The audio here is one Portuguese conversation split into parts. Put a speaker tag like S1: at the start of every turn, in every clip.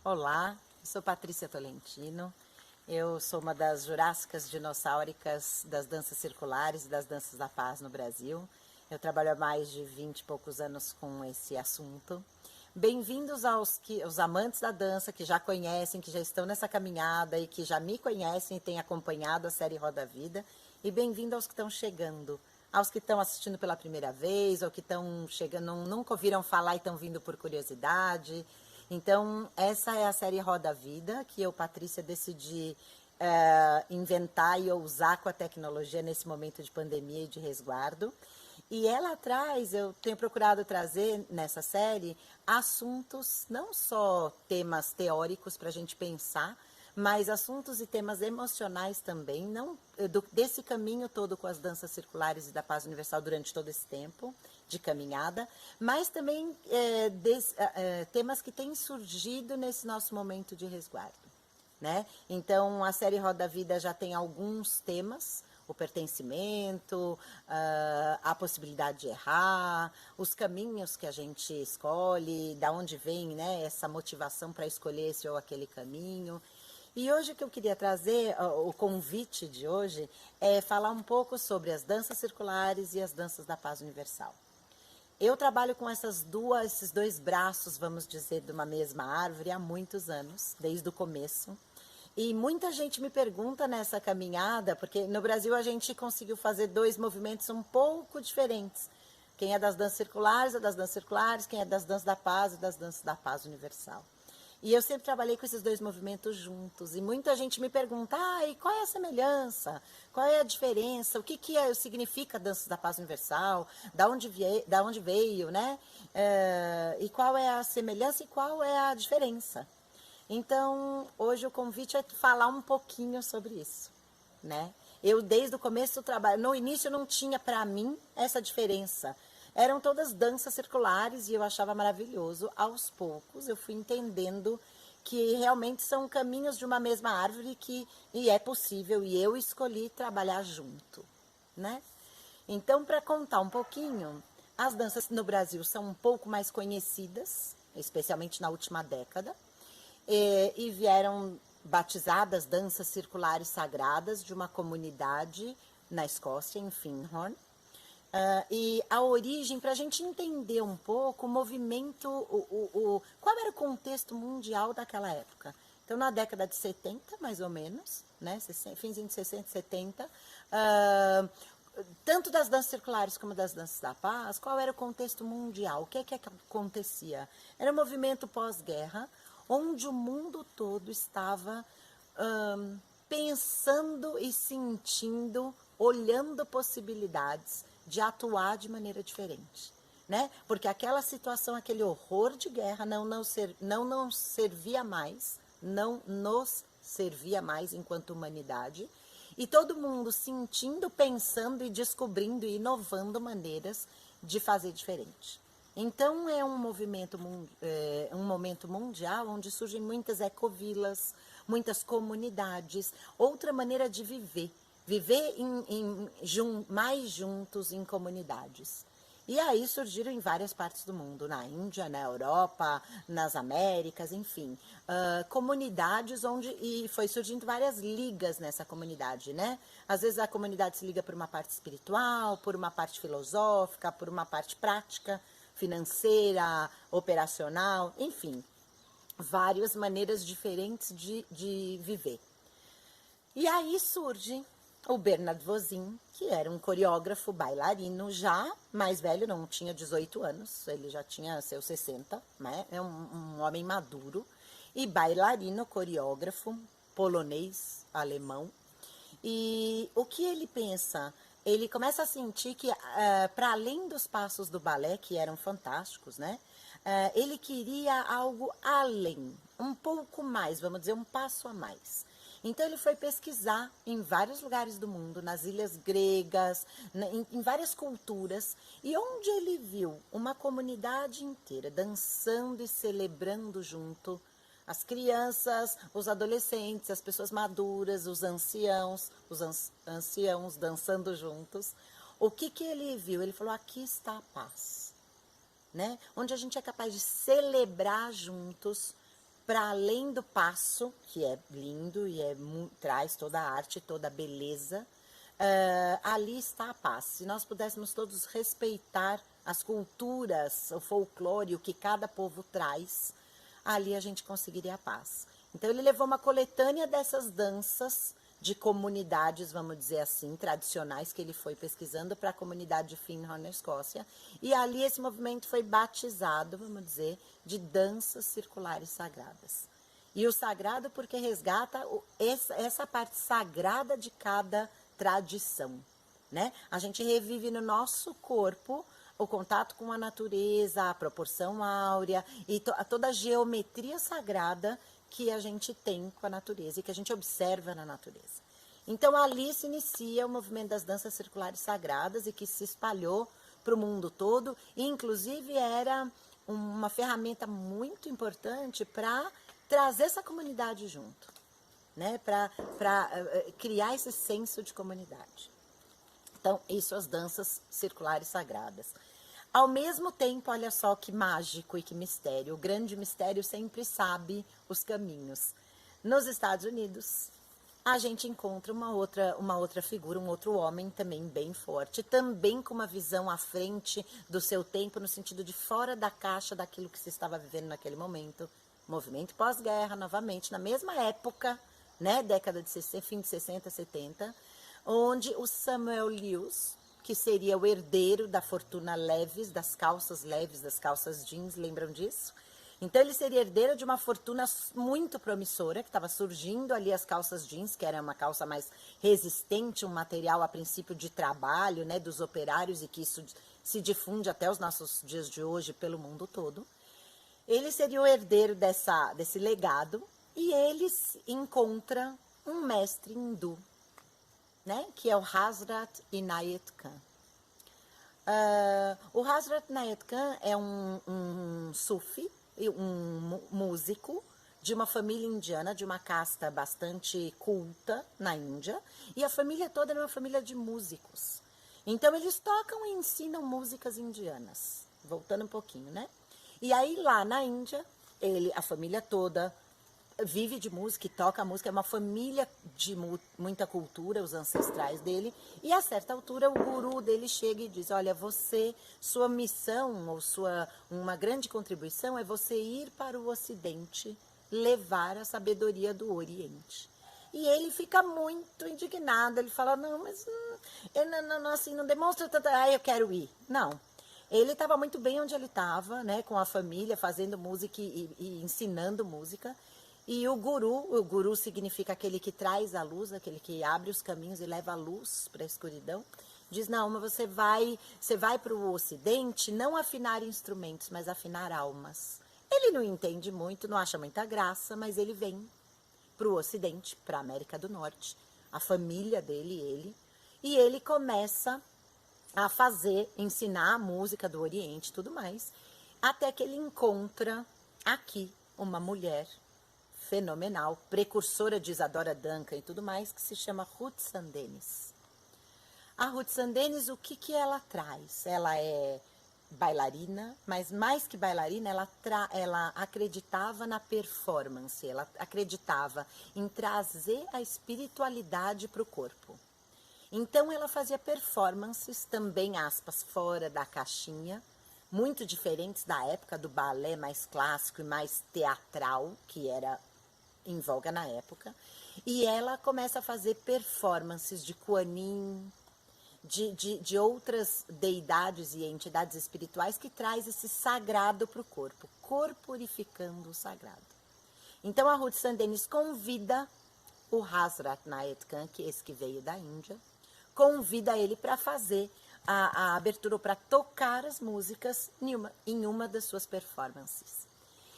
S1: Olá, eu sou Patrícia Tolentino, eu sou uma das jurássicas dinossáuricas das danças circulares e das danças da paz no Brasil. Eu trabalho há mais de 20 e poucos anos com esse assunto. Bem-vindos aos amantes da dança, que já conhecem, que já estão nessa caminhada e que já me conhecem e têm acompanhado a série Roda Vida. E bem-vindo aos que estão chegando, aos que estão assistindo pela primeira vez, ou que estão chegando, nunca ouviram falar e estão vindo por curiosidade. Então, essa é a série Roda Vida, que eu, Patrícia, decidi inventar e usar com a tecnologia nesse momento de pandemia e de resguardo. E ela traz, eu tenho procurado trazer nessa série assuntos, não só temas teóricos para a gente pensar, mas assuntos e temas emocionais também, não desse caminho todo com as danças circulares e da paz universal durante todo esse tempo de caminhada, mas também temas que têm surgido nesse nosso momento de resguardo, né? Então, a série Roda Vida já tem alguns temas: o pertencimento, a possibilidade de errar, os caminhos que a gente escolhe, da onde vem, né, essa motivação para escolher esse ou aquele caminho. E hoje o que eu queria trazer, o convite de hoje, é falar um pouco sobre as danças circulares e as danças da paz universal. Eu trabalho com esses dois braços, vamos dizer, de uma mesma árvore há muitos anos, desde o começo. E muita gente me pergunta nessa caminhada, porque no Brasil a gente conseguiu fazer dois movimentos um pouco diferentes. Quem é das danças circulares é das danças circulares, quem é das danças da paz é das danças da paz universal. E eu sempre trabalhei com esses dois movimentos juntos. E muita gente me pergunta, e qual é a semelhança? Qual é a diferença? O que significa a dança da paz universal? Da onde veio, né? E qual é a semelhança e qual é a diferença? Então, hoje o convite é falar um pouquinho sobre isso, né? Eu, desde o começo do trabalho, no início não tinha para mim essa diferença. Eram todas danças circulares e eu achava maravilhoso. Aos poucos eu fui entendendo que realmente são caminhos de uma mesma árvore e é possível, e eu escolhi trabalhar junto, né? Então, para contar um pouquinho, as danças no Brasil são um pouco mais conhecidas, especialmente na última década, e vieram batizadas danças circulares sagradas de uma comunidade na Escócia, em Findhorn. E a origem, para a gente entender um pouco o movimento, qual era o contexto mundial daquela época. Então, na década de 70, mais ou menos, né, finzinho de 60, 70, tanto das danças circulares como das danças da paz, qual era o contexto mundial? O que acontecia? Era um movimento pós-guerra, onde o mundo todo estava pensando e sentindo, olhando possibilidades de atuar de maneira diferente, né? Porque aquela situação, aquele horror de guerra não nos servia mais enquanto humanidade, e todo mundo sentindo, pensando e descobrindo e inovando maneiras de fazer diferente. Então é um momento mundial onde surgem muitas ecovilas, muitas comunidades, outra maneira de viver mais juntos em comunidades. E aí surgiram em várias partes do mundo, na Índia, na Europa, nas Américas, enfim, comunidades e foi surgindo várias ligas nessa comunidade, né? Às vezes a comunidade se liga por uma parte espiritual, por uma parte filosófica, por uma parte prática, financeira, operacional, enfim, várias maneiras diferentes de viver. E aí surge o Bernard Vosin, que era um coreógrafo bailarino já mais velho, não tinha 18 anos, ele já tinha seus 60, né? É um homem maduro, e bailarino, coreógrafo, polonês, alemão. E o que ele pensa? Ele começa a sentir que, para além dos passos do balé, que eram fantásticos, né? Ele queria algo além, um pouco mais, vamos dizer, um passo a mais. Então ele foi pesquisar em vários lugares do mundo, nas ilhas gregas, em várias culturas, e onde ele viu uma comunidade inteira dançando e celebrando junto, as crianças, os adolescentes, as pessoas maduras, os anciãos dançando juntos. O que ele viu? Ele falou, aqui está a paz, né? Onde a gente é capaz de celebrar juntos para além do passo, que é lindo e traz toda a arte, toda a beleza, ali está a paz. Se nós pudéssemos todos respeitar as culturas, o folclore, o que cada povo traz, ali a gente conseguiria a paz. Então ele levou uma coletânea dessas danças de comunidades, vamos dizer assim, tradicionais, que ele foi pesquisando para a comunidade de Findhorn, na Escócia, e ali esse movimento foi batizado, vamos dizer, de danças circulares sagradas. E o sagrado porque resgata essa parte sagrada de cada tradição, né? A gente revive no nosso corpo o contato com a natureza, a proporção áurea e toda a geometria sagrada que a gente tem com a natureza e que a gente observa na natureza. Então ali se inicia o movimento das danças circulares sagradas e que se espalhou para o mundo todo e inclusive era uma ferramenta muito importante para trazer essa comunidade junto, né? Para criar esse senso de comunidade. Então, isso as danças circulares sagradas. Ao mesmo tempo, olha só que mágico e que mistério. O grande mistério sempre sabe os caminhos. Nos Estados Unidos, a gente encontra uma outra figura, um outro homem também bem forte, também com uma visão à frente do seu tempo, no sentido de fora da caixa daquilo que se estava vivendo naquele momento. Movimento pós-guerra, novamente, na mesma época, né, década de 60, fim de 60, 70, onde o Samuel Lewis, que seria o herdeiro da fortuna Levi's, das calças jeans, lembram disso? Então ele seria herdeiro de uma fortuna muito promissora, que estava surgindo ali as calças jeans, que era uma calça mais resistente, um material a princípio de trabalho, né, dos operários, e que isso se difunde até os nossos dias de hoje pelo mundo todo. Ele seria o herdeiro desse legado, e ele encontra um mestre hindu, né, que é o Hazrat Inayat Khan. O Hazrat Inayat Khan é um sufi, um músico de uma família indiana, de uma casta bastante culta na Índia, e a família toda era uma família de músicos. Então eles tocam e ensinam músicas indianas, voltando um pouquinho, né? E aí lá na Índia, a família toda vive de música e toca música, é uma família de muita cultura, os ancestrais dele, e a certa altura o guru dele chega e diz, olha, sua missão, ou uma grande contribuição é você ir para o Ocidente, levar a sabedoria do Oriente. E ele fica muito indignado, ele fala, não, mas assim, não demonstra tanto, eu quero ir. Não. Ele estava muito bem onde ele estava, né, com a família, fazendo música e ensinando música. E o guru significa aquele que traz a luz, aquele que abre os caminhos e leva a luz para a escuridão. Diz, não, mas você vai para o Ocidente não afinar instrumentos, mas afinar almas. Ele não entende muito, não acha muita graça, mas ele vem para o Ocidente, para a América do Norte, a família dele, e ele começa a ensinar a música do Oriente e tudo mais, até que ele encontra aqui uma mulher fenomenal, precursora de Isadora Duncan e tudo mais, que se chama Ruth Sandenis. A Ruth Sandenis, o que ela traz? Ela é bailarina, mas mais que bailarina, ela acreditava na performance, ela acreditava em trazer a espiritualidade para o corpo. Então ela fazia performances, também aspas, fora da caixinha, muito diferentes da época do balé mais clássico e mais teatral, que era em voga na época, e ela começa a fazer performances de Kuan Yin, de outras deidades e entidades espirituais que traz esse sagrado para o corpo, corporificando o sagrado. Então a Ruth Sandenis convida o Hazrat Inayat Khan, que é esse que veio da Índia, convida ele para fazer a abertura, para tocar as músicas em uma das suas performances.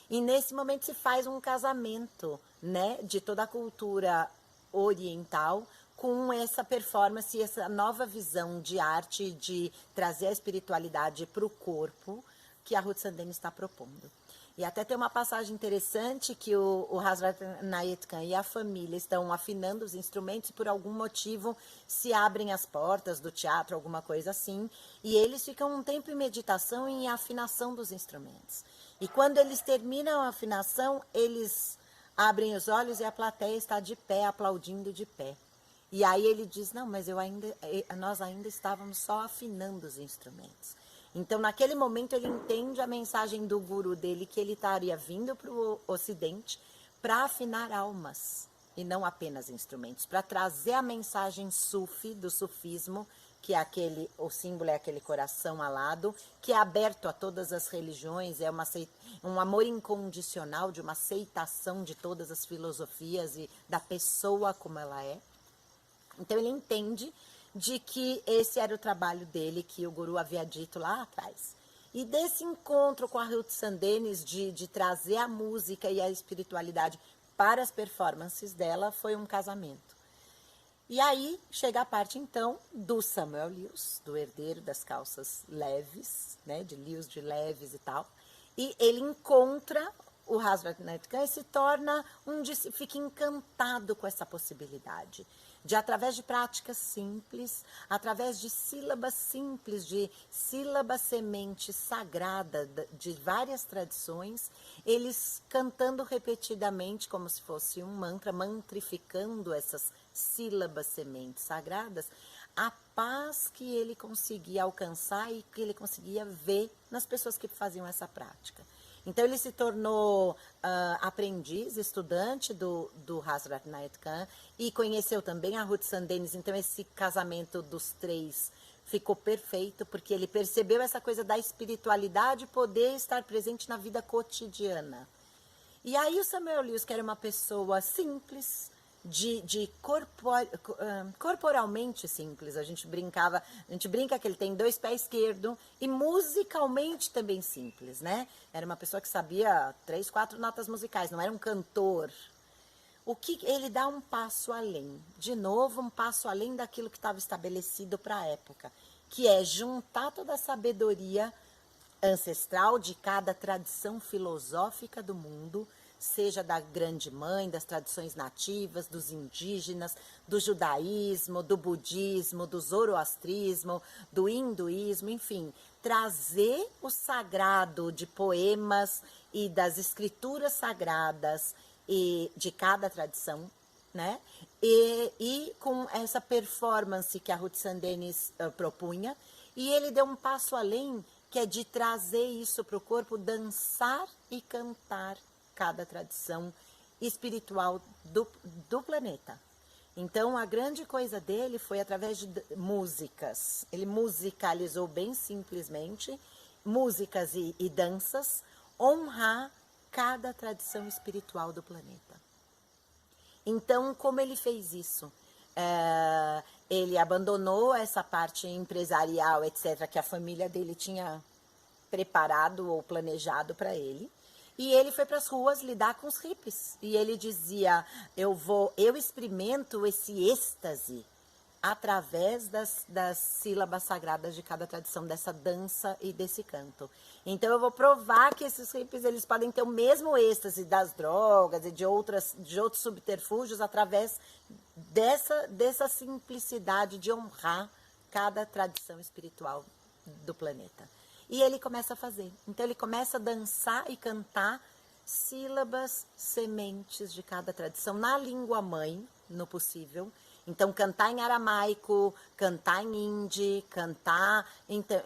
S1: E nesse momento se faz um casamento, né, de toda a cultura oriental com essa performance, essa nova visão de arte, de trazer a espiritualidade para o corpo que a Ruth Sandenis está propondo. E até tem uma passagem interessante que o Hazrat Inayat Khan e a família estão afinando os instrumentos e por algum motivo se abrem as portas do teatro, alguma coisa assim, e eles ficam um tempo em meditação e em afinação dos instrumentos. E quando eles terminam a afinação, eles abrem os olhos e a plateia está de pé, aplaudindo de pé. E aí ele diz, não, mas nós ainda estávamos só afinando os instrumentos. Então, naquele momento, ele entende a mensagem do guru dele, que ele estaria vindo para o Ocidente para afinar almas, e não apenas instrumentos, para trazer a mensagem sufi, do sufismo, que é o símbolo é aquele coração alado, que é aberto a todas as religiões, é um amor incondicional, de uma aceitação de todas as filosofias e da pessoa como ela é. Então ele entende de que esse era o trabalho dele, que o guru havia dito lá atrás. E desse encontro com a Ruth Sandenis, de trazer a música e a espiritualidade para as performances dela, foi um casamento. E aí chega a parte, então, do Samuel Lewis, do herdeiro das calças leves, né, de Lewis de leves e tal. E ele encontra o Hazrat Nait Khan e se torna fica encantado com essa possibilidade de, através de práticas simples, através de sílabas simples, de sílaba semente sagrada de várias tradições, eles cantando repetidamente como se fosse um mantra, mantrificando essas sílabas sementes sagradas, a paz que ele conseguia alcançar e que ele conseguia ver nas pessoas que faziam essa prática. Então ele se tornou aprendiz, estudante do Hazrat Nait Khan e conheceu também a Ruth Sandenis. Então esse casamento dos três ficou perfeito, porque ele percebeu essa coisa da espiritualidade poder estar presente na vida cotidiana. E aí o Samuel Lewis, que era uma pessoa simples, corporalmente simples, a gente brinca que ele tem 2 pés esquerdos e musicalmente também simples, né? Era uma pessoa que sabia 3, 4 notas musicais, não era um cantor. O que ele dá um passo além, de novo um passo além daquilo que estava estabelecido para a época, que é juntar toda a sabedoria ancestral de cada tradição filosófica do mundo, seja da grande mãe, das tradições nativas, dos indígenas, do judaísmo, do budismo, do zoroastrismo, do hinduísmo, enfim, trazer o sagrado de poemas e das escrituras sagradas e de cada tradição, né? E com essa performance que a Ruth Sandenis propunha, e ele deu um passo além, que é de trazer isso para o corpo, dançar e cantar cada tradição espiritual do planeta. Então, a grande coisa dele foi através de músicas. Ele musicalizou bem simplesmente, músicas e danças, honrar cada tradição espiritual do planeta. Então, como ele fez isso? Ele abandonou essa parte empresarial, etc., que a família dele tinha preparado ou planejado para ele. E ele foi para as ruas lidar com os hippies. E ele dizia, eu experimento esse êxtase através das sílabas sagradas de cada tradição, dessa dança e desse canto. Então eu vou provar que esses hippies, eles podem ter o mesmo êxtase das drogas e de outros subterfúgios através dessa simplicidade de honrar cada tradição espiritual do planeta. E ele começa a fazer. Então ele começa a dançar e cantar sílabas, sementes de cada tradição, na língua mãe, no possível. Então cantar em aramaico, cantar em hindi, cantar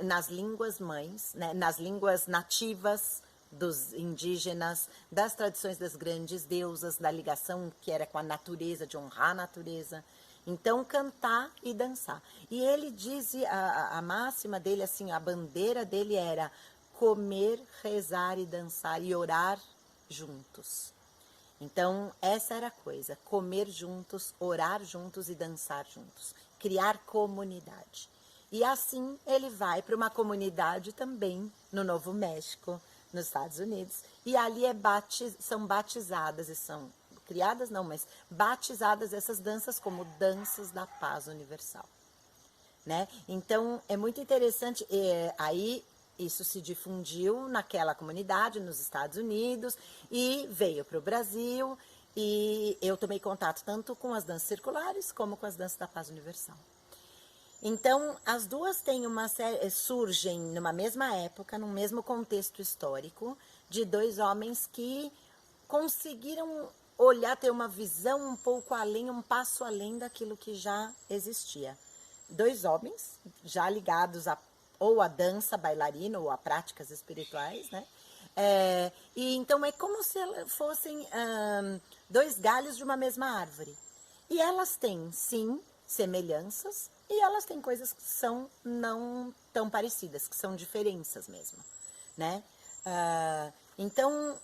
S1: nas línguas mães, né, nas línguas nativas dos indígenas, das tradições das grandes deusas, da ligação que era com a natureza, de honrar a natureza. Então, cantar e dançar. E ele diz, a máxima dele, assim, a bandeira dele era comer, rezar e dançar e orar juntos. Então, essa era a coisa, comer juntos, orar juntos e dançar juntos. Criar comunidade. E assim, ele vai para uma comunidade também no Novo México, nos Estados Unidos. E ali são batizadas e são... criadas não, mas batizadas essas danças como danças da paz universal, né? Então, é muito interessante, aí isso se difundiu naquela comunidade, nos Estados Unidos, e veio para o Brasil, e eu tomei contato tanto com as danças circulares, como com as danças da paz universal. Então, as duas têm surgem numa mesma época, num mesmo contexto histórico, de dois homens que conseguiram olhar, ter uma visão um pouco além, um passo além daquilo que já existia. Dois homens já ligados ou à dança bailarina ou a práticas espirituais, né? E então é como se fossem dois galhos de uma mesma árvore. E elas têm, sim, semelhanças, e elas têm coisas que são não tão parecidas, que são diferenças mesmo, né? Então,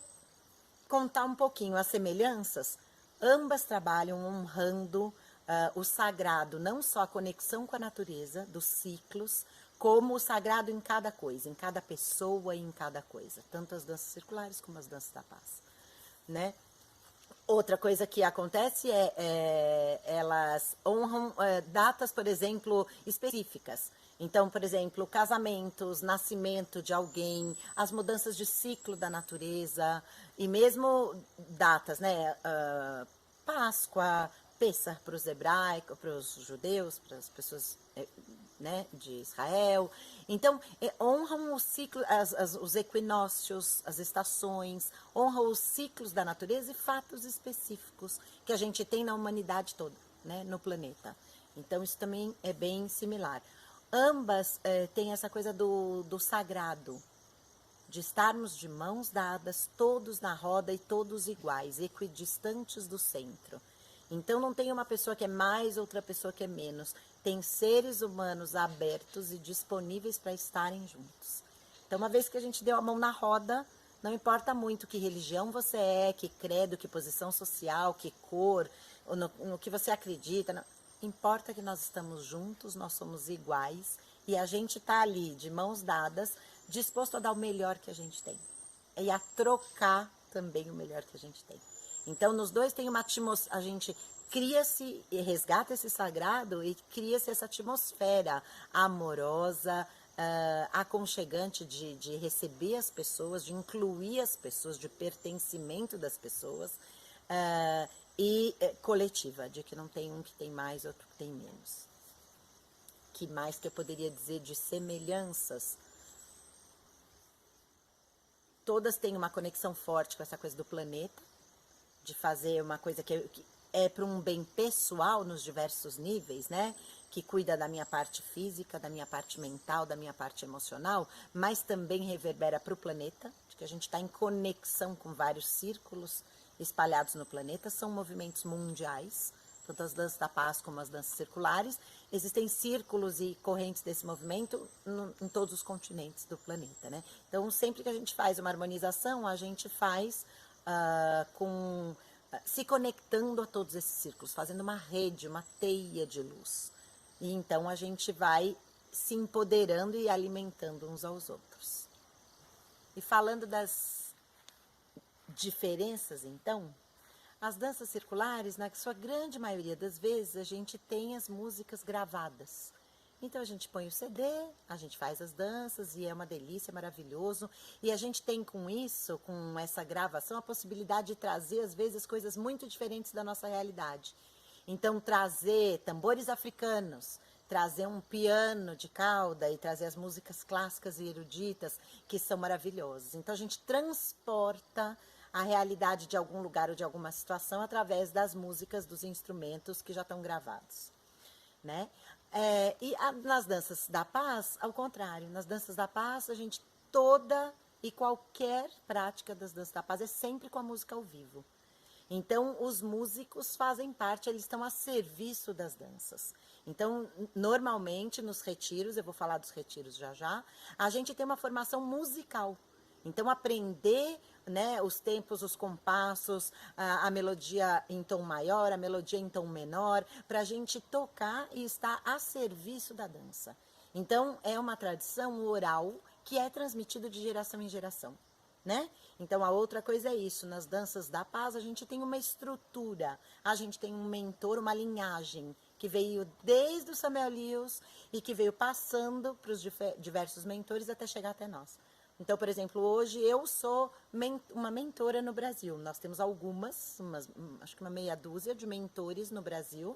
S1: contar um pouquinho as semelhanças, ambas trabalham honrando o sagrado, não só a conexão com a natureza, dos ciclos, como o sagrado em cada coisa, em cada pessoa e em cada coisa, tanto as danças circulares como as danças da paz, né? Outra coisa que acontece elas honram datas, por exemplo, específicas. Então, por exemplo, casamentos, nascimento de alguém, as mudanças de ciclo da natureza e mesmo datas, né? Páscoa, Pêssar para os hebraicos, para os judeus, para as pessoas, né, de Israel. Então, honram o ciclo, os equinócios, as estações, honram os ciclos da natureza e fatos específicos que a gente tem na humanidade toda, né, no planeta. Então, isso também é bem similar. Ambas têm essa coisa do sagrado, de estarmos de mãos dadas, todos na roda e todos iguais, equidistantes do centro. Então não tem uma pessoa que é mais, outra pessoa que é menos. Tem seres humanos abertos e disponíveis para estarem juntos. Então, uma vez que a gente deu a mão na roda, não importa muito que religião você é, que credo, que posição social, que cor, ou no que você acredita. Não. Importa que nós estamos juntos, nós somos iguais e a gente está ali, de mãos dadas, disposto a dar o melhor que a gente tem. E a trocar também o melhor que a gente tem. Então, nos dois tem uma atmosfera, a gente cria-se e resgata esse sagrado e cria-se essa atmosfera amorosa, aconchegante de receber as pessoas, de incluir as pessoas, de pertencimento das pessoas e coletiva, de que não tem um que tem mais, outro que tem menos. Que mais que eu poderia dizer de semelhanças? Todas têm uma conexão forte com essa coisa do planeta, de fazer uma coisa que é para um bem pessoal nos diversos níveis, né? Que cuida da minha parte física, da minha parte mental, da minha parte emocional, mas também reverbera para o planeta, de que a gente está em conexão com vários círculos espalhados no planeta, são movimentos mundiais, tanto as danças da paz como as danças circulares. Existem círculos e correntes desse movimento em todos os continentes do planeta, né? Então, sempre que a gente faz uma harmonização, a gente faz se conectando a todos esses círculos, fazendo uma rede, uma teia de luz. E então a gente vai se empoderando e alimentando uns aos outros. E falando das diferenças, então, as danças circulares, na sua grande maioria das vezes, a gente tem as músicas gravadas. Então a gente põe o CD, a gente faz as danças e é uma delícia, é maravilhoso. E a gente tem com isso, com essa gravação, a possibilidade de trazer, às vezes, coisas muito diferentes da nossa realidade. Então trazer tambores africanos, trazer um piano de cauda e trazer as músicas clássicas e eruditas, que são maravilhosas. Então a gente transporta a realidade de algum lugar ou de alguma situação através das músicas, dos instrumentos que já estão gravados, né? Nas danças da paz, ao contrário, nas danças da paz, a gente toda e qualquer prática das danças da paz é sempre com a música ao vivo. Então, os músicos fazem parte, eles estão a serviço das danças. Então, normalmente, nos retiros, eu vou falar dos retiros já já, a gente tem uma formação musical. Então, aprender, né, os tempos, os compassos, a melodia em tom maior, a melodia em tom menor, para a gente tocar e estar a serviço da dança. Então, é uma tradição oral que é transmitida de geração em geração, né? Então, a outra coisa é isso, nas danças da paz a gente tem uma estrutura, a gente tem um mentor, uma linhagem, que veio desde o Samuel Lewis e que veio passando para os diversos mentores até chegar até nós. Então, por exemplo, hoje eu sou uma mentora no Brasil. Nós temos acho que uma meia dúzia de mentores no Brasil.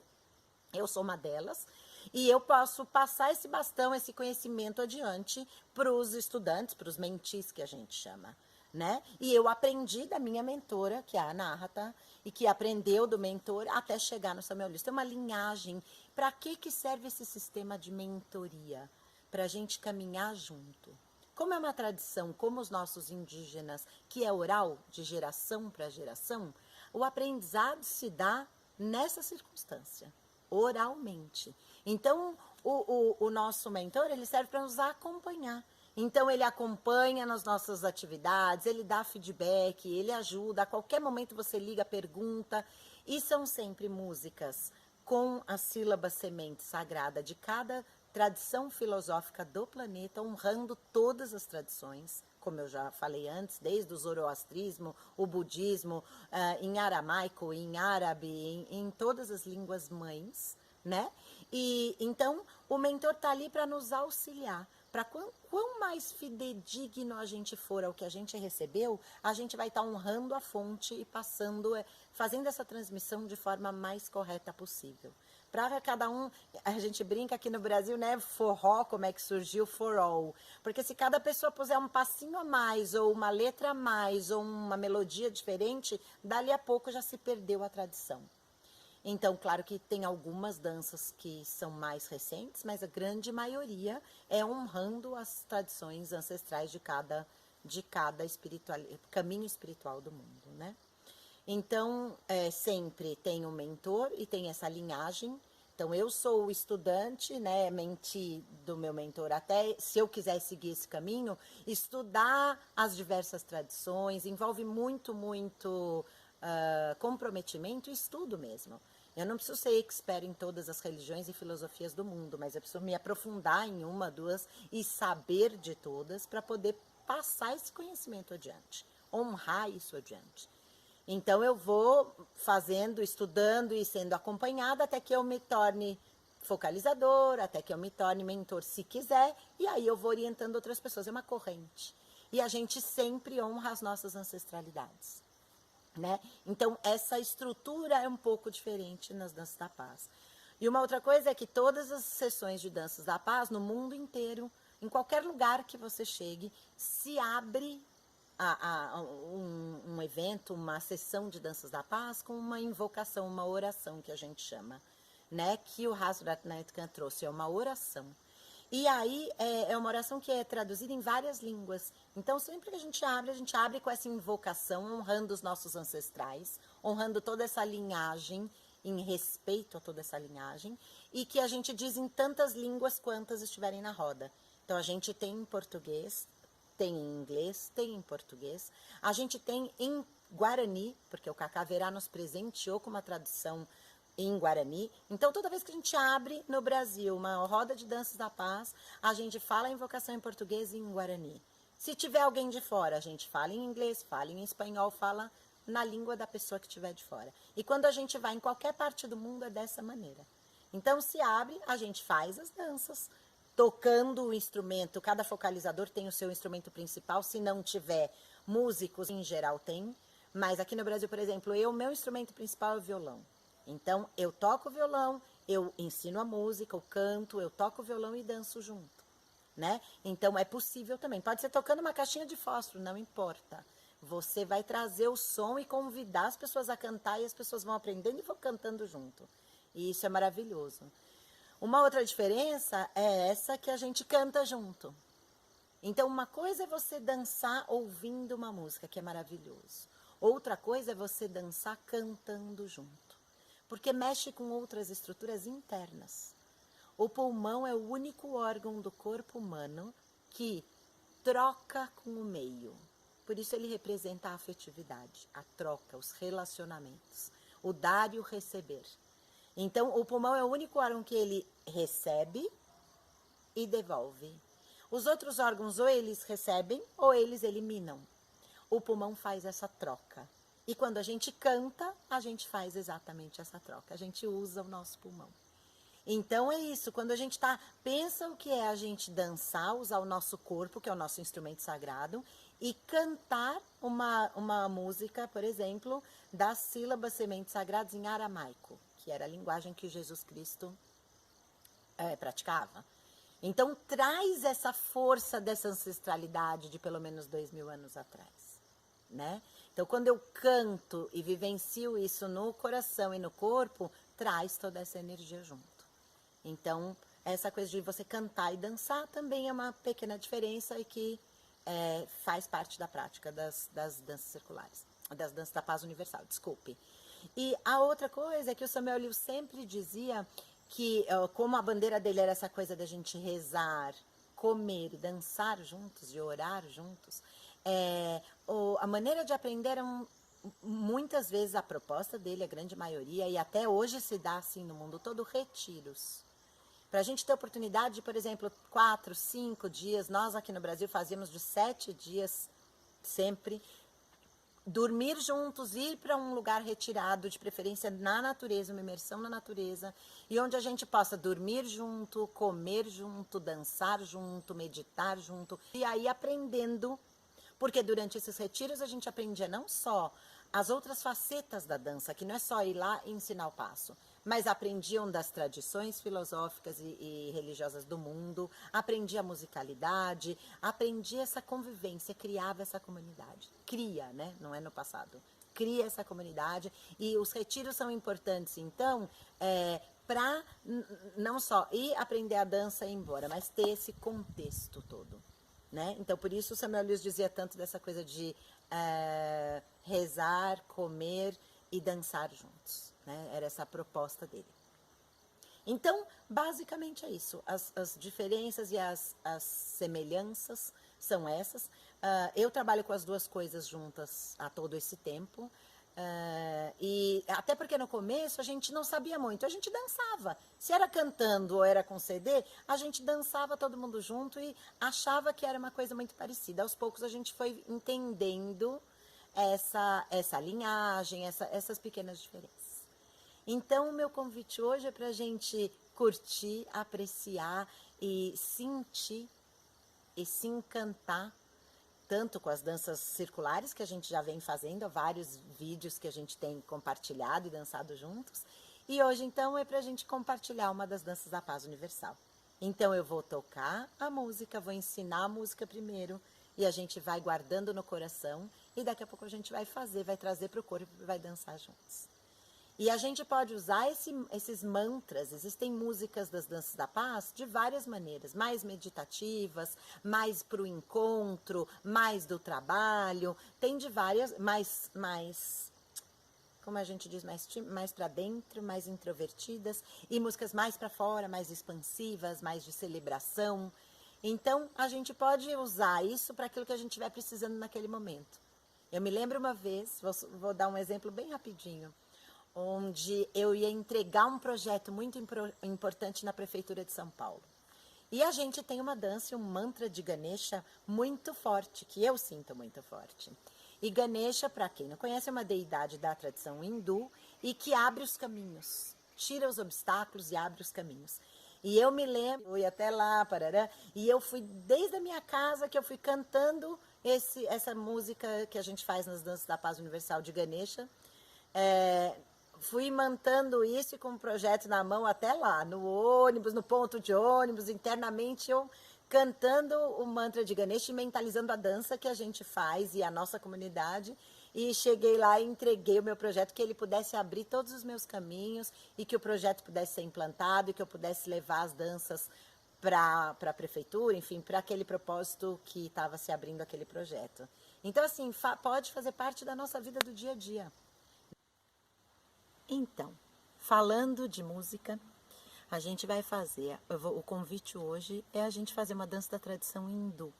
S1: Eu sou uma delas. E eu posso passar esse bastão, esse conhecimento adiante para os estudantes, para os mentis que a gente chama. né? E eu aprendi da minha mentora, que é a Anahata, e que aprendeu do mentor até chegar no Samuel Lewis. Tem uma linhagem. Para que serve esse sistema de mentoria? Para a gente caminhar junto. Como é uma tradição, como os nossos indígenas, que é oral, de geração para geração, o aprendizado se dá nessa circunstância, oralmente. Então, o nosso mentor, ele serve para nos acompanhar. Então, ele acompanha nas nossas atividades, ele dá feedback, ele ajuda. A qualquer momento você liga, pergunta. E são sempre músicas com a sílaba semente sagrada de cada tradição filosófica do planeta, honrando todas as tradições, como eu já falei antes, desde o zoroastrismo, o budismo, em aramaico, em árabe, em todas as línguas mães, né? E então o mentor está ali para nos auxiliar. Para quão mais fidedigno a gente for ao que a gente recebeu, a gente vai estar honrando a fonte e passando, fazendo essa transmissão de forma mais correta possível. Para cada um, a gente brinca aqui no Brasil, né, forró, como é que surgiu, for all. Porque se cada pessoa puser um passinho a mais, ou uma letra a mais, ou uma melodia diferente, dali a pouco já se perdeu a tradição. Então, claro que tem algumas danças que são mais recentes, mas a grande maioria é honrando as tradições ancestrais de cada caminho espiritual do mundo, né? Então, sempre tem um mentor e tem essa linhagem. Então, eu sou o estudante, né, menti do meu mentor até, se eu quiser seguir esse caminho, estudar as diversas tradições, envolve muito, muito comprometimento e estudo mesmo. Eu não preciso ser expert em todas as religiões e filosofias do mundo, mas eu preciso me aprofundar em uma, duas e saber de todas para poder passar esse conhecimento adiante, honrar isso adiante. Então, eu vou fazendo, estudando e sendo acompanhada até que eu me torne focalizador, até que eu me torne mentor, se quiser, e aí eu vou orientando outras pessoas. É uma corrente. E a gente sempre honra as nossas ancestralidades, né? Então, essa estrutura é um pouco diferente nas danças da paz. E uma outra coisa é que todas as sessões de danças da paz, no mundo inteiro, em qualquer lugar que você chegue, se abre um evento, uma sessão de danças da paz com uma invocação, uma oração que a gente chama, né? Que o Hasratnath Khan trouxe, é uma oração. E aí é uma oração que é traduzida em várias línguas. Então, sempre que a gente abre com essa invocação, honrando os nossos ancestrais, honrando toda essa linhagem, em respeito a toda essa linhagem, e que a gente diz em tantas línguas quantas estiverem na roda. Então, a gente tem em português, tem em inglês, tem em português. A gente tem em Guarani, porque o Cacaverá nos presenteou com uma tradução em Guarani. Então, toda vez que a gente abre no Brasil uma roda de danças da paz, a gente fala a invocação em português e em Guarani. Se tiver alguém de fora, a gente fala em inglês, fala em espanhol, fala na língua da pessoa que estiver de fora. E quando a gente vai em qualquer parte do mundo, é dessa maneira. Então, se abre, a gente faz as danças, tocando o instrumento, cada focalizador tem o seu instrumento principal, se não tiver, músicos em geral tem, mas aqui no Brasil, por exemplo, meu instrumento principal é o violão. Então, eu toco o violão, eu ensino a música, eu canto, eu toco o violão e danço junto, né? Então, é possível também. Pode ser tocando uma caixinha de fósforo, não importa. Você vai trazer o som e convidar as pessoas a cantar e as pessoas vão aprendendo e vão cantando junto. E isso é maravilhoso. Uma outra diferença é essa que a gente canta junto. Então, uma coisa é você dançar ouvindo uma música, que é maravilhoso. Outra coisa é você dançar cantando junto. Porque mexe com outras estruturas internas. O pulmão é o único órgão do corpo humano que troca com o meio. Por isso ele representa a afetividade, a troca, os relacionamentos, o dar e o receber. Então, o pulmão é o único órgão que ele recebe e devolve. Os outros órgãos ou eles recebem ou eles eliminam. O pulmão faz essa troca. E quando a gente canta, a gente faz exatamente essa troca. A gente usa o nosso pulmão. Então é isso, quando a gente pensa o que é a gente dançar, usar o nosso corpo, que é o nosso instrumento sagrado, e cantar uma música, por exemplo, das sílabas sementes sagradas em aramaico, que era a linguagem que Jesus Cristo praticava. Então traz essa força dessa ancestralidade de pelo menos 2000 anos atrás. né? Então, quando eu canto e vivencio isso no coração e no corpo, traz toda essa energia junto. Então, essa coisa de você cantar e dançar também é uma pequena diferença e que faz parte da prática das danças circulares, das danças da paz universal, desculpe. E a outra coisa é que o Samuel Liu sempre dizia que, como a bandeira dele era essa coisa da gente rezar, comer e dançar juntos, e orar juntos, a maneira de aprender era muitas vezes a proposta dele, a grande maioria, e até hoje se dá assim no mundo todo, retiros. Para a gente ter oportunidade de, por exemplo, 4, 5 dias, nós aqui no Brasil fazíamos de 7 dias sempre, dormir juntos, ir para um lugar retirado, de preferência na natureza, uma imersão na natureza, e onde a gente possa dormir junto, comer junto, dançar junto, meditar junto, e aí aprendendo, porque durante esses retiros a gente aprendia não só as outras facetas da dança, que não é só ir lá e ensinar o passo, mas aprendiam das tradições filosóficas e religiosas do mundo, aprendia a musicalidade, aprendia essa convivência, criava essa comunidade. Cria, né? Não é no passado. Cria essa comunidade e os retiros são importantes, então, para não só ir aprender a dança e ir embora, mas ter esse contexto todo. Né? Então, por isso o Samuel Luiz dizia tanto dessa coisa de rezar, comer e dançar juntos. Né? Era essa a proposta dele. Então, basicamente é isso. As diferenças e as semelhanças são essas. Eu trabalho com as duas coisas juntas há todo esse tempo. E até porque no começo a gente não sabia muito, a gente dançava. Se era cantando ou era com CD, a gente dançava todo mundo junto e achava que era uma coisa muito parecida. Aos poucos a gente foi entendendo essa linhagem, essas pequenas diferenças. Então, o meu convite hoje é para a gente curtir, apreciar e sentir e se encantar tanto com as danças circulares que a gente já vem fazendo, há vários vídeos que a gente tem compartilhado e dançado juntos. E hoje, então, é para a gente compartilhar uma das danças da paz universal. Então, eu vou tocar a música, vou ensinar a música primeiro, e a gente vai guardando no coração, e daqui a pouco a gente vai fazer, vai trazer para o corpo e vai dançar juntos. E a gente pode usar esses mantras, existem músicas das danças da paz de várias maneiras, mais meditativas, mais para o encontro, mais do trabalho, tem de várias, mais como a gente diz, mais para dentro, mais introvertidas, e músicas mais para fora, mais expansivas, mais de celebração. Então, a gente pode usar isso para aquilo que a gente estiver precisando naquele momento. Eu me lembro uma vez, vou dar um exemplo bem rapidinho, onde eu ia entregar um projeto muito importante na Prefeitura de São Paulo. E a gente tem uma dança, um mantra de Ganesha muito forte, que eu sinto muito forte. E Ganesha, para quem não conhece, é uma deidade da tradição hindu e que abre os caminhos, tira os obstáculos e abre os caminhos. E eu me lembro, eu ia até lá, parará, e eu fui, desde a minha casa, que eu fui cantando essa música que a gente faz nas danças da paz universal de Ganesha, fui mantendo isso e com o projeto na mão até lá, no ônibus, no ponto de ônibus, internamente eu cantando o mantra de Ganesha e mentalizando a dança que a gente faz e a nossa comunidade. E cheguei lá e entreguei o meu projeto, que ele pudesse abrir todos os meus caminhos e que o projeto pudesse ser implantado e que eu pudesse levar as danças para a prefeitura, enfim, para aquele propósito que estava se abrindo aquele projeto. Então, assim, pode fazer parte da nossa vida do dia a dia. Então, falando de música, a gente vai fazer, o convite hoje é a gente fazer uma dança da tradição hindu.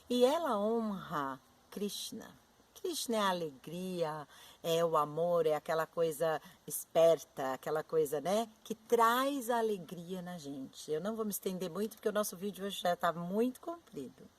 S1: E ela honra Krishna. Krishna é a alegria, é o amor, é aquela coisa esperta, aquela coisa, né, que traz a alegria na gente. Eu não vou me estender muito, porque o nosso vídeo hoje já está muito comprido.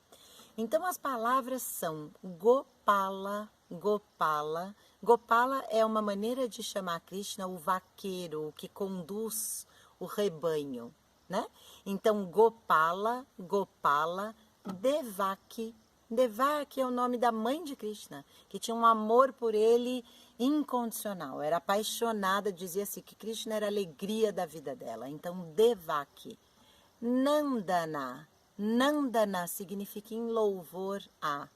S1: Então, as palavras são Gopala, Gopala. Gopala é uma maneira de chamar Krishna o vaqueiro, o que conduz o rebanho, né? Então, Gopala, Gopala, Devaki. Devaki é o nome da mãe de Krishna, que tinha um amor por ele incondicional. Era apaixonada, dizia-se que Krishna era a alegria da vida dela. Então, Devaki. Nandana. Nandana significa em louvor a.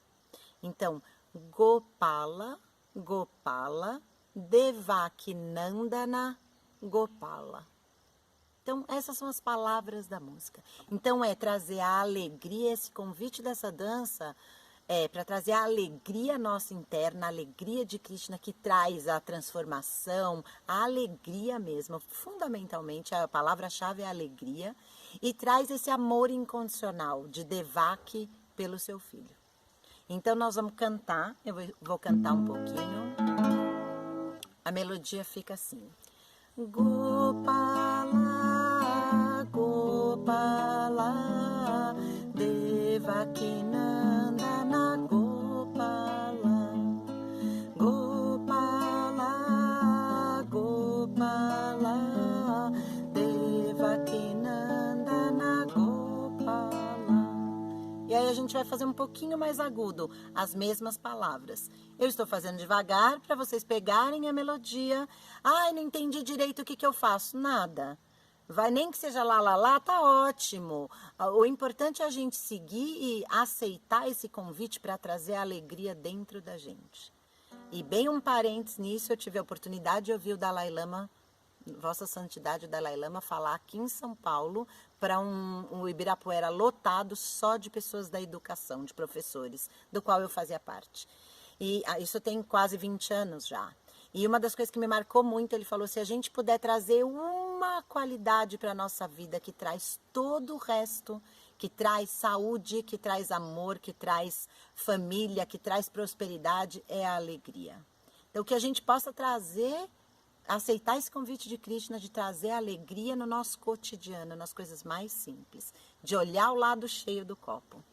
S1: Então, Gopala, Gopala, Devakinandana, Gopala. Então, essas são as palavras da música. Então, é trazer a alegria, esse convite dessa dança para trazer a alegria nossa interna, a alegria de Krishna que traz a transformação, a alegria mesmo. Fundamentalmente, a palavra-chave é alegria e traz esse amor incondicional de Devaki pelo seu filho. Então, nós vamos cantar, eu vou cantar um pouquinho. A melodia fica assim. Gopala, Gopala, Devakinandana, Gopala, Gopala, Gopala, Devakinandana, Gopala. E aí a gente vai fazer um pouquinho mais agudo, as mesmas palavras. Eu estou fazendo devagar para vocês pegarem a melodia. Ai, não entendi direito o que eu faço. Nada. Vai, nem que seja lá, lá, lá, tá ótimo. O importante é a gente seguir e aceitar esse convite para trazer a alegria dentro da gente. E bem um parênteses nisso, eu tive a oportunidade de ouvir o Dalai Lama, Vossa Santidade o Dalai Lama, falar aqui em São Paulo para um Ibirapuera lotado só de pessoas da educação, de professores, do qual eu fazia parte. E isso tem quase 20 anos já. E uma das coisas que me marcou muito, ele falou, se a gente puder trazer uma qualidade para a nossa vida que traz todo o resto, que traz saúde, que traz amor, que traz família, que traz prosperidade, é a alegria. Então, que a gente possa trazer, aceitar esse convite de Krishna de trazer alegria no nosso cotidiano, nas coisas mais simples, de olhar o lado cheio do copo.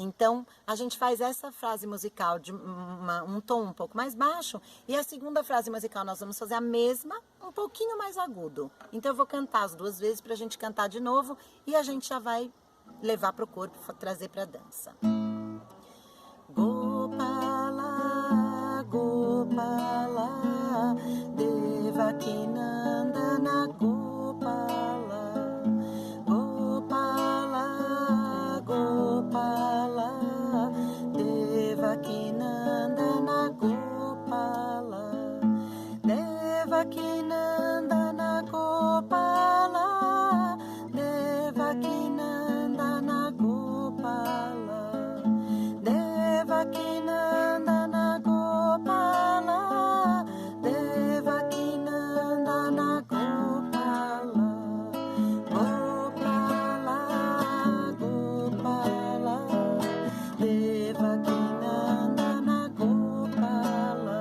S1: Então, a gente faz essa frase musical de um tom um pouco mais baixo e a segunda frase musical nós vamos fazer a mesma, um pouquinho mais agudo. Então, eu vou cantar as duas vezes para a gente cantar de novo e a gente já vai levar para o corpo, trazer para a dança. Gopala, Gopala, Devakinandana, Gopala, Gopala, Gopala, Devakinandana, Gopala, Devakinandana, Gopala, Devakinandana, Gopala, Devakinandana, Gopala, Devakinandana, Gopala, Gopala, Gopala, Devakinandana, Gopala,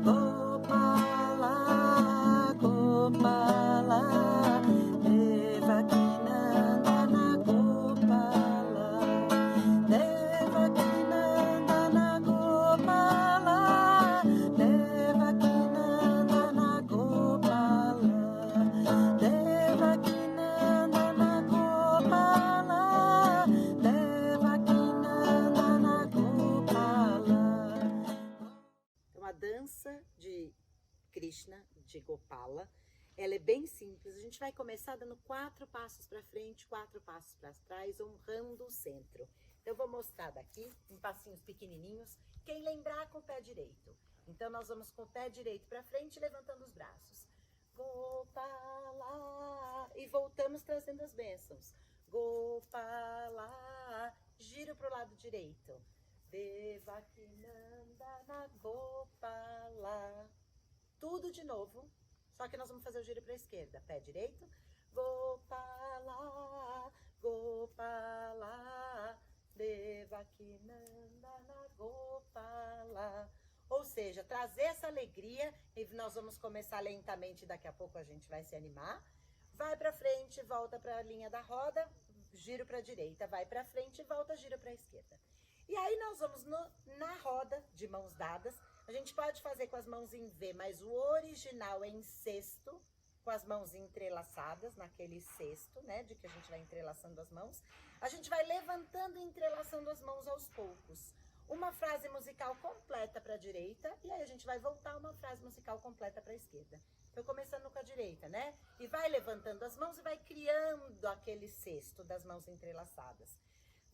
S1: Gopala, Gopala, Devakinandana, Gopala, Devakinandana, Gopala, Devakinandana, Gopala, Devakinandana, Gopala, Devakinandana, Gopala. Então, a dança de Krishna, de Gopala, ela é bem simples. A gente vai começar dando 4 passos para frente, 4 passos para trás, honrando o centro. Então, eu vou mostrar daqui, em passinhos pequenininhos, quem lembrar com o pé direito. Então, nós vamos com o pé direito para frente, levantando os braços. Gopala, e voltamos trazendo as bênçãos. Gopala, giro para o lado direito. Devakinandana, Gopala. Tudo de novo, só que nós vamos fazer o giro para a esquerda. Pé direito. Gopala, Gopala, Devakinandana, Gopala. Ou seja, trazer essa alegria e nós vamos começar lentamente, daqui a pouco a gente vai se animar. Vai para frente, volta para a linha da roda, giro para a direita, vai para frente, volta, giro para a esquerda. E aí nós vamos na roda de mãos dadas. A gente pode fazer com as mãos em V, mas o original é em cesto, com as mãos entrelaçadas, naquele cesto, né, de que a gente vai entrelaçando as mãos. A gente vai levantando e entrelaçando as mãos aos poucos. Uma frase musical completa para a direita, e aí a gente vai voltar uma frase musical completa para a esquerda. Então, começando com a direita, né? E vai levantando as mãos e vai criando aquele cesto das mãos entrelaçadas.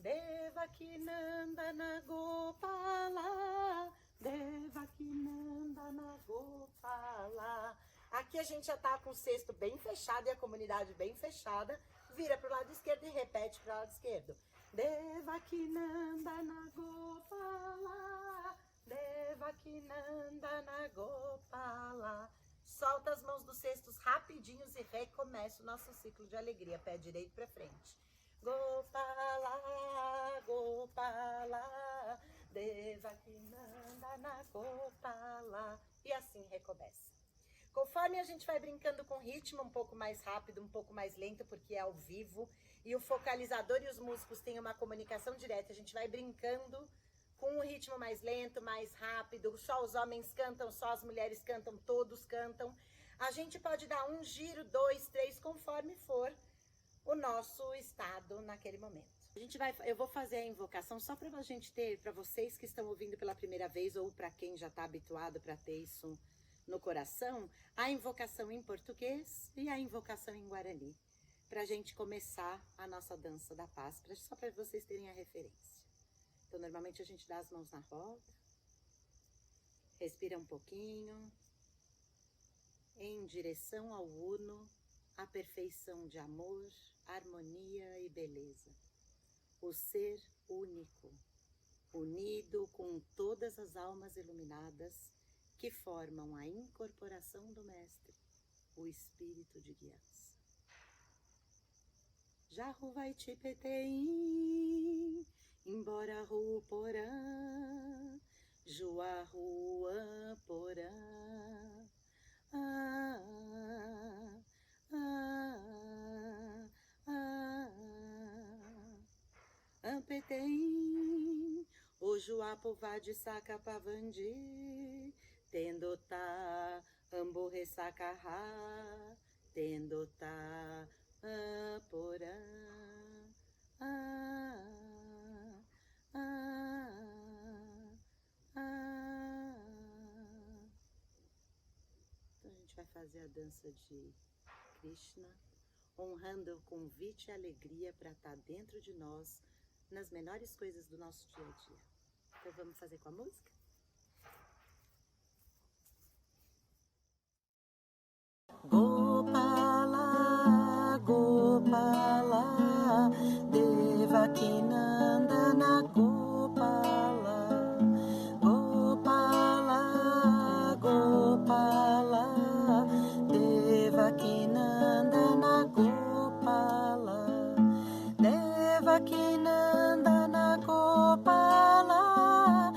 S1: Devakinandana Gopala, Devakinandana Gopala. Aqui a gente já tá com o cesto bem fechado e a comunidade bem fechada. Vira pro lado esquerdo e repete pro lado esquerdo. Devakinandana Gopala, Devakinandana Gopala. Solta as mãos dos cestos rapidinhos e recomeça o nosso ciclo de alegria. Pé direito para frente. Gopala, Gopala, Devakinandana Gopala. E assim recomeça. Conforme a gente vai brincando com ritmo, um pouco mais rápido, um pouco mais lento, porque é ao vivo, e o focalizador e os músicos têm uma comunicação direta, a gente vai brincando com um ritmo mais lento, mais rápido, só os homens cantam, só as mulheres cantam, todos cantam. A gente pode dar um giro, 2, 3, conforme for o nosso estado naquele momento. Eu vou fazer a invocação só para a gente ter, para vocês que estão ouvindo pela primeira vez ou para quem já está habituado para ter isso no coração, a invocação em português e a invocação em guarani, para a gente começar a nossa dança da paz, só para vocês terem a referência. Então, normalmente a gente dá as mãos na roda, respira um pouquinho, em direção ao uno, a perfeição de amor, harmonia e beleza. O ser único, unido com todas as almas iluminadas que formam a incorporação do Mestre, o Espírito de guiança. Jahu vai te peteim, embora ru porã, jua rua porã, ampeteim, o juapo vá de saca pavandi, tendotá, amborre sacarrá, tendotá, porã, Então a gente vai fazer a dança de Krishna, honrando o convite e a alegria para estar dentro de nós, nas menores coisas do nosso dia a dia. Então vamos fazer com a música? Gopala, Gopala, Devakinandana Gopala, Gopala, Gopala, Devakinandana Gopala, Devakinandana Gopala,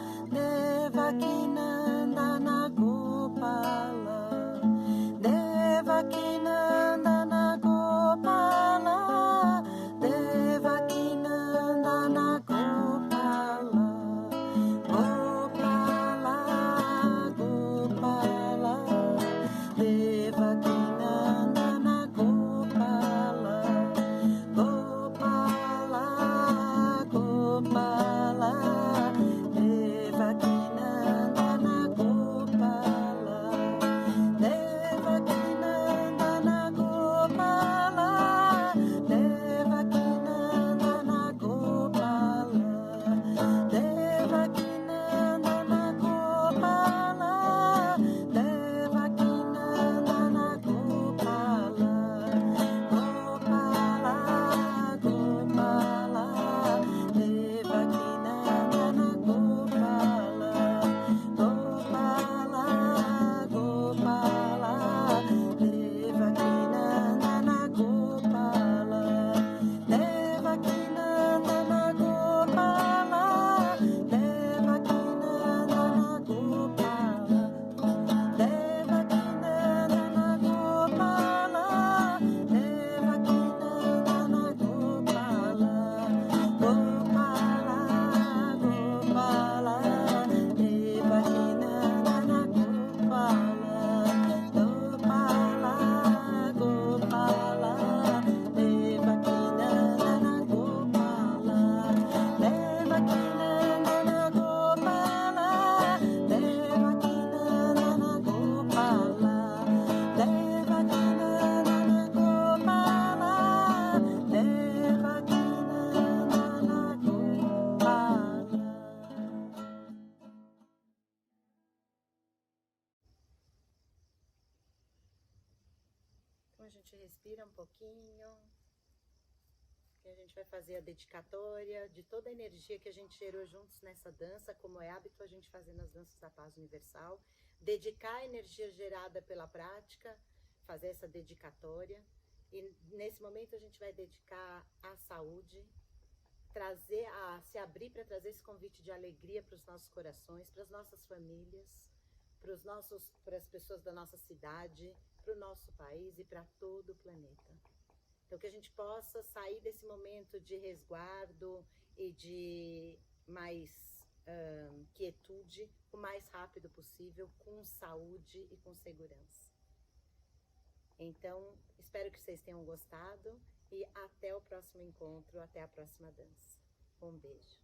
S1: Então a gente respira um pouquinho, que a gente vai fazer a dedicatória de toda a energia que a gente gerou juntos nessa dança, como é hábito a gente fazer nas danças da paz universal, dedicar a energia gerada pela prática, fazer essa dedicatória, e nesse momento a gente vai dedicar à saúde, se abrir para trazer esse convite de alegria para os nossos corações, para as nossas famílias, para as pessoas da nossa cidade, para o nosso país e para todo o planeta. Então que a gente possa sair desse momento de resguardo e de mais quietude o mais rápido possível, com saúde e com segurança. Então, espero que vocês tenham gostado e até o próximo encontro, até a próxima dança. Um beijo.